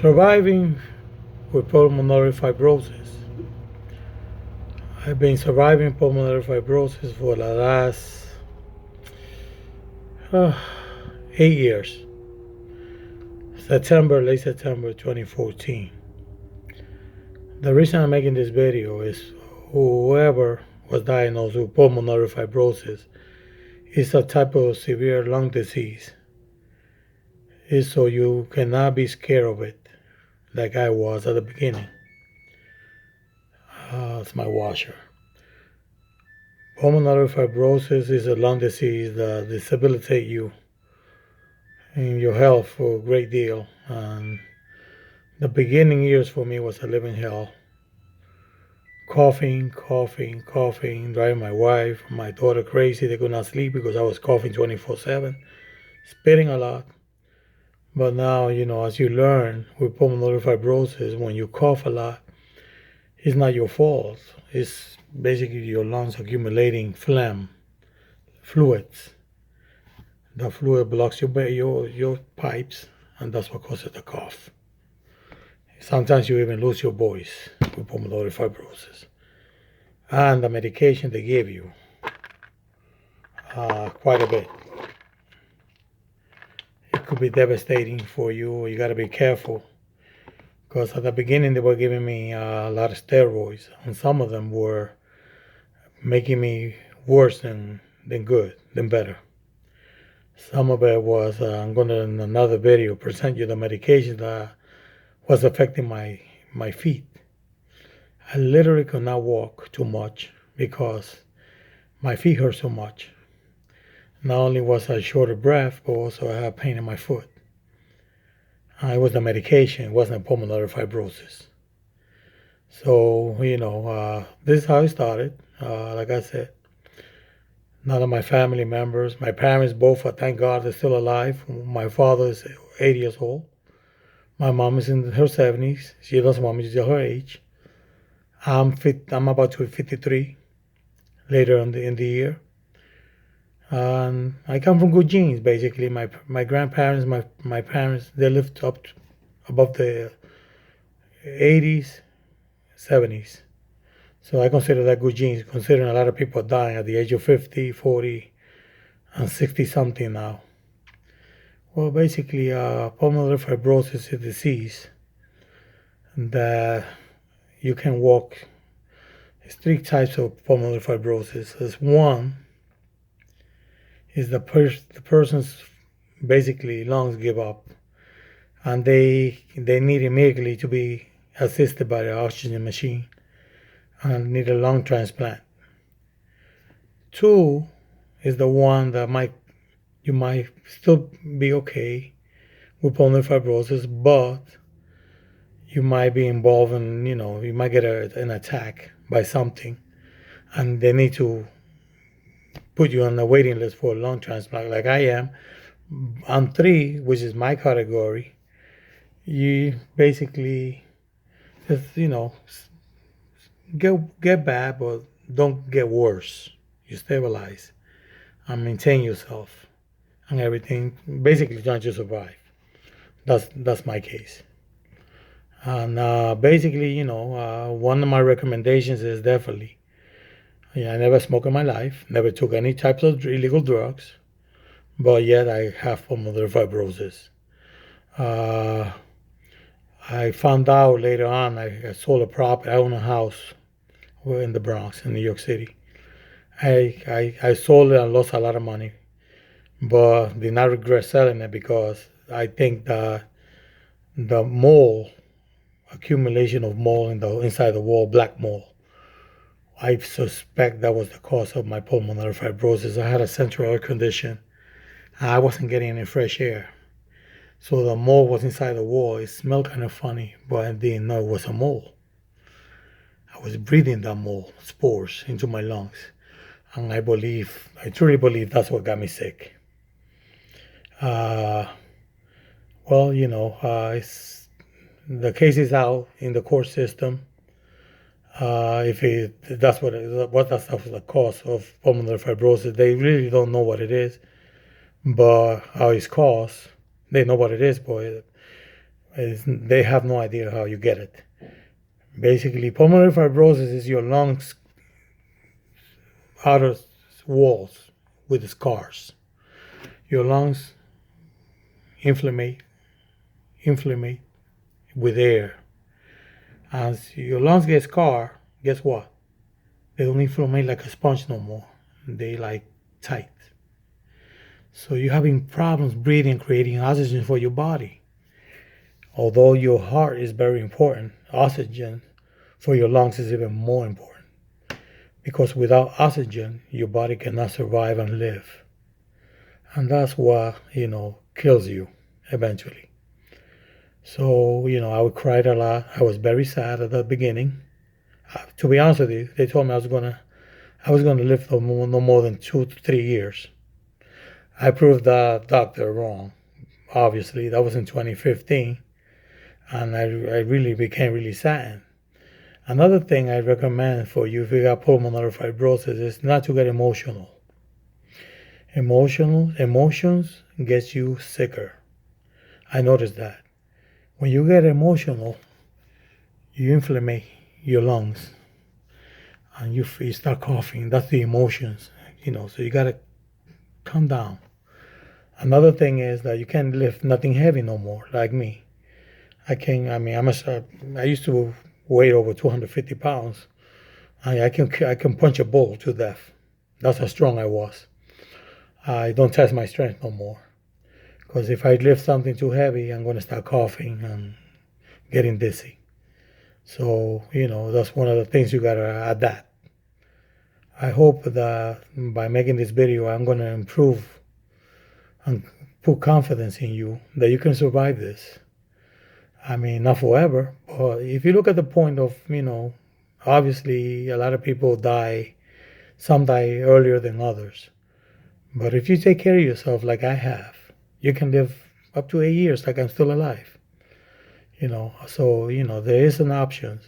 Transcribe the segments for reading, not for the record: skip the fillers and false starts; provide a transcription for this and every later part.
Surviving with pulmonary fibrosis. I've been surviving pulmonary fibrosis for the last uh, 8 years. Late September 2014. The reason I'm making this video is whoever was diagnosed with pulmonary fibrosis is a type of severe lung disease. It's so you cannot be scared of it like I was at the beginning. It's my washer. Pulmonary fibrosis is a lung disease that disabilitates you in your health for a great deal. And the beginning years for me was a living hell. Coughing, driving my wife, my daughter crazy. They could not sleep because I was coughing 24/7, spitting a lot. But now, as you learn with pulmonary fibrosis, when you cough a lot, it's not your fault. It's basically your lungs accumulating phlegm, fluids. The fluid blocks your pipes, and that's what causes the cough. Sometimes you even lose your voice with pulmonary fibrosis. And the medication they give you, quite a bit. It could be devastating for you. You got to be careful. Because at the beginning, they were giving me a lot of steroids, and some of them were making me worse than better. Some of it was, I'm going to, in another video, present you the medication that was affecting my feet. I literally could not walk too much because my feet hurt so much. Not only was I short of breath, but also I had pain in my foot. It was the medication, it wasn't pulmonary fibrosis. So, this is how it started. Like I said, none of my family members, my parents both, thank God, they're still alive. My father is 80 years old. My mom is in her 70s. She doesn't want me to tell her age. I'm about to be 53 later in the year. And I come from good genes, basically. My grandparents, my parents, they lived up above the 80s, 70s. So I consider that good genes, considering a lot of people are dying at the age of 50, 40, and 60-something now. Well, basically, pulmonary fibrosis is a disease that you can walk. There's 3 types of pulmonary fibrosis. There's one is the person's basically lungs give up, and they need immediately to be assisted by the oxygen machine and need a lung transplant. 2 is the one that you might still be okay with pulmonary fibrosis, but you might be involved in, you might get an attack by something, and they need to put you on the waiting list for a lung transplant, like I am. On 3, which is my category, you basically just, get bad, but don't get worse. You stabilize and maintain yourself and everything, basically trying to survive. That's my case. And basically, one of my recommendations is definitely, I never smoked in my life, never took any types of illegal drugs, but yet I have pulmonary fibrosis. I found out later on, I sold a property, I own a house in the Bronx, in New York City. I sold it and lost a lot of money, but did not regret selling it because I think that the mold, accumulation of mold inside the wall, black mold, I suspect that was the cause of my pulmonary fibrosis. I had a central air condition. I wasn't getting any fresh air. So the mold was inside the wall. It smelled kind of funny, but I didn't know it was a mold. I was breathing that mold, spores, into my lungs. And I truly believe that's what got me sick. The case is out in the court system. If that's what the cause of pulmonary fibrosis, they really don't know what it is, but how it's caused, they know what it is, but They have no idea how you get it. Basically, pulmonary fibrosis is your lungs' outer walls with scars. Your lungs inflammate with air. As your lungs get scarred, guess what? They don't inflammate like a sponge no more. They like tight. So you're having problems breathing, creating oxygen for your body. Although your heart is very important, oxygen for your lungs is even more important. Because without oxygen, your body cannot survive and live. And that's what, kills you eventually. So, I would cry a lot. I was very sad at the beginning. To be honest with you, they told me I was gonna live no more than 2 to 3 years. I proved that doctor wrong. Obviously, that was in 2015, and I really became really sad. Another thing I recommend for you if you got pulmonary fibrosis is not to get emotional. Emotions gets you sicker. I noticed that. When you get emotional, you inflame your lungs and you start coughing. That's the emotions, so you gotta calm down. Another thing is that you can't lift nothing heavy no more, like me. I used to weigh over 250 pounds. I can punch a bull to death. That's how strong I was. I don't test my strength no more. Because if I lift something too heavy, I'm going to start coughing and getting dizzy. So, that's one of the things you got to adapt. I hope that by making this video, I'm going to improve and put confidence in you that you can survive this. Not forever, but if you look at the point of, obviously a lot of people die, some die earlier than others. But if you take care of yourself like I have, you can live up to 8 years like I'm still alive. So, there is an option.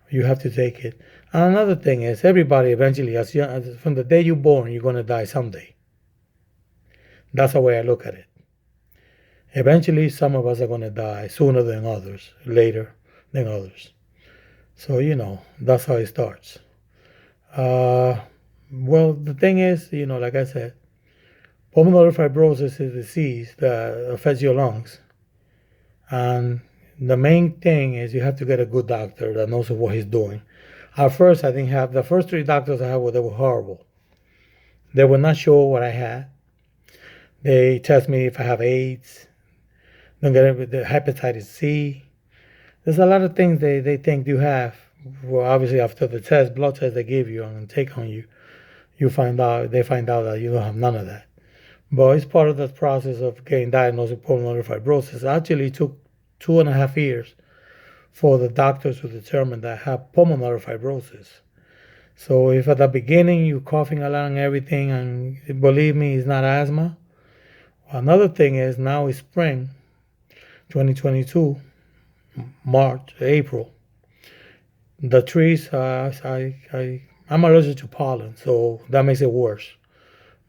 You have to take it. And another thing is everybody eventually, from the day you're born, you're going to die someday. That's the way I look at it. Eventually, some of us are going to die sooner than others, later than others. So, that's how it starts. Well, the thing is, like I said, pulmonary fibrosis is a disease that affects your lungs. And the main thing is you have to get a good doctor that knows what he's doing. At first, I think the first 3 doctors I had, they were horrible. They were not sure what I had. They test me if I have AIDS, don't get the hepatitis C. There's a lot of things they think you have. Well, obviously after the blood test they give you and take on you, they find out that you don't have none of that. But it's part of the process of getting diagnosed with pulmonary fibrosis. It actually took 2.5 years for the doctors to determine that I have pulmonary fibrosis. So if at the beginning you're coughing a lot and everything, and believe me, it's not asthma. Another thing is now it's spring, 2022, March, April. The trees, I'm allergic to pollen, so that makes it worse.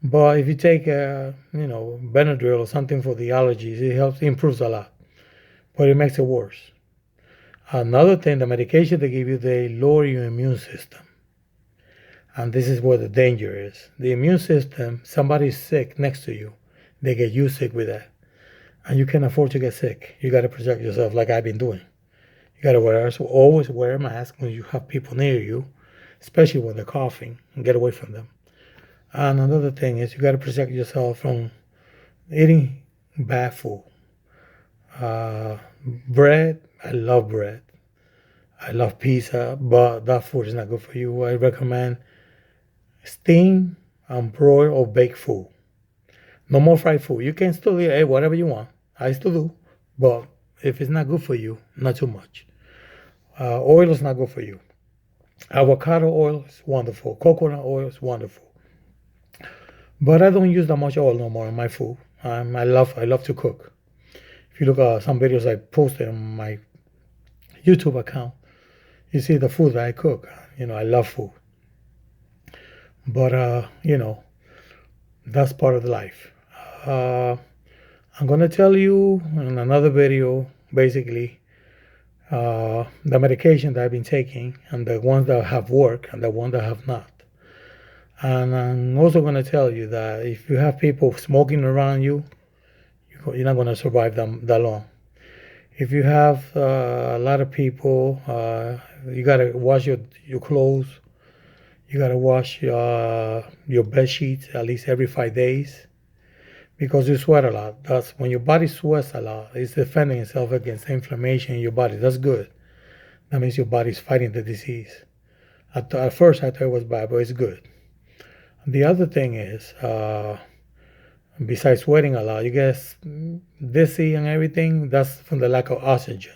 But if you take, Benadryl or something for the allergies, it improves a lot. But it makes it worse. Another thing, the medication they give you, they lower your immune system. And this is where the danger is. The immune system, somebody's sick next to you, they get you sick with that. And you can't afford to get sick. You got to protect yourself like I've been doing. You got to always wear a mask when you have people near you, especially when they're coughing, and get away from them. And another thing is you got to protect yourself from eating bad food. Bread, I love bread. I love pizza, but that food is not good for you. I recommend steam and broil or baked food. No more fried food. You can still eat whatever you want. I still do. But if it's not good for you, not too much. Oil is not good for you. Avocado oil is wonderful. Coconut oil is wonderful. But I don't use that much oil no more in my food. I love to cook. If you look at some videos I posted on my YouTube account, you see the food that I cook. I love food. But, that's part of life. I'm going to tell you in another video basically the medication that I've been taking, and the ones that have worked and the ones that have not. And I'm also going to tell you that if you have people smoking around you, you're not going to survive them that long. If you have a lot of people, you got to wash your clothes. You got to wash your bed sheets at least every 5 days because you sweat a lot. That's when your body sweats a lot. It's defending itself against inflammation in your body. That's good. That means your body's fighting the disease. At first, I thought it was bad, but it's good. The other thing is, besides sweating a lot, you get dizzy and everything. That's from the lack of oxygen.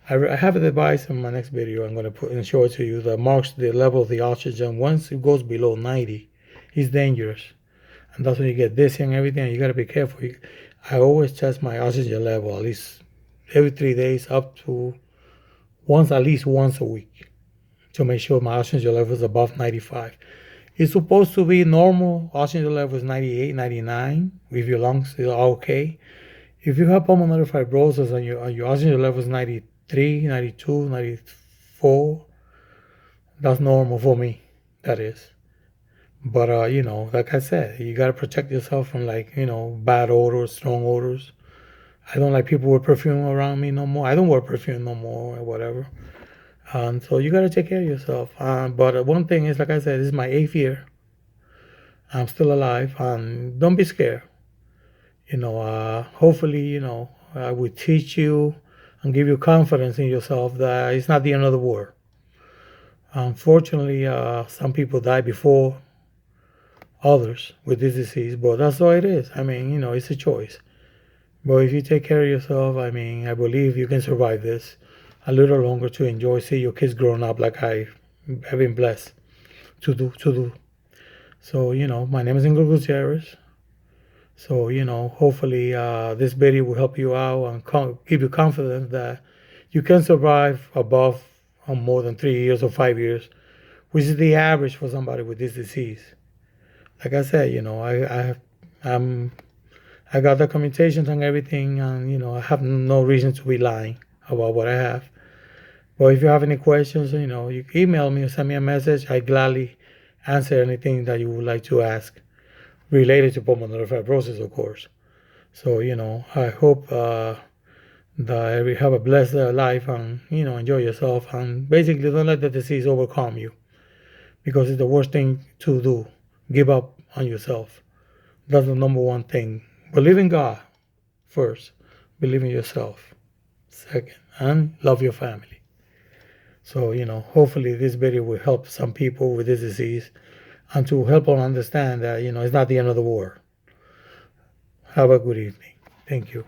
I have a device in my next video I'm going to put and show it to you that marks the level of the oxygen. Once it goes below 90, it's dangerous. And that's when you get dizzy and everything. You got to be careful. I always test my oxygen level at least every 3 days up to at least once a week to make sure my oxygen level is above 95. It's supposed to be normal. Oxygen level is 98, 99 if your lungs are okay. If you have pulmonary fibrosis and your oxygen level is 93, 92, 94, that's normal for me, that is. But, like I said, you got to protect yourself from, bad odors, strong odors. I don't like people with perfume around me no more. I don't wear perfume no more or whatever. So you got to take care of yourself. But one thing is, like I said, this is my 8th year. I'm still alive. Don't be scared. Hopefully, I will teach you and give you confidence in yourself that it's not the end of the world. Unfortunately, some people die before others with this disease, but that's how it is. It's a choice. But if you take care of yourself, I believe you can survive this a little longer to enjoy, see your kids growing up like I have been blessed to do. So, my name is Ingrid Gutierrez. So, hopefully this video will help you out and give you confidence that you can survive above more than 3 years or 5 years, which is the average for somebody with this disease. Like I said, I got documentations and everything, and I have no reason to be lying about what I have. But if you have any questions, you can email me or send me a message. I gladly answer anything that you would like to ask related to pulmonary fibrosis, of course. So, I hope that you have a blessed life and, enjoy yourself. And basically, don't let the disease overcome you because it's the worst thing to do. Give up on yourself. That's the number one thing. Believe in God first. Believe in yourself second. And love your family. So, hopefully this video will help some people with this disease and to help them understand that, it's not the end of the world. Have a good evening. Thank you.